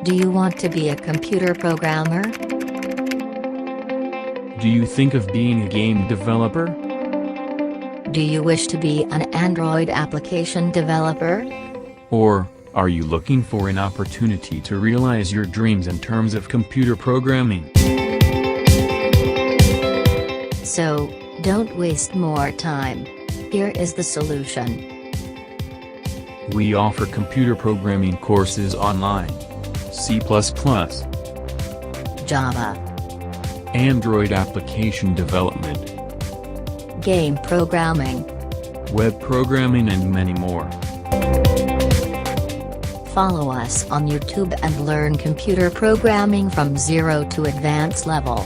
Do you want to be a computer programmer? Do you think of being a game developer? Do you wish to be an Android application developer? Or, are you looking for an opportunity to realize your dreams in terms of computer programming? So, don't waste more time. Here is the solution. We offer computer programming courses online. C++, Java, Android application development, game programming. web programming and many more. Follow us on YouTube and learn computer programming from zero to advanced level.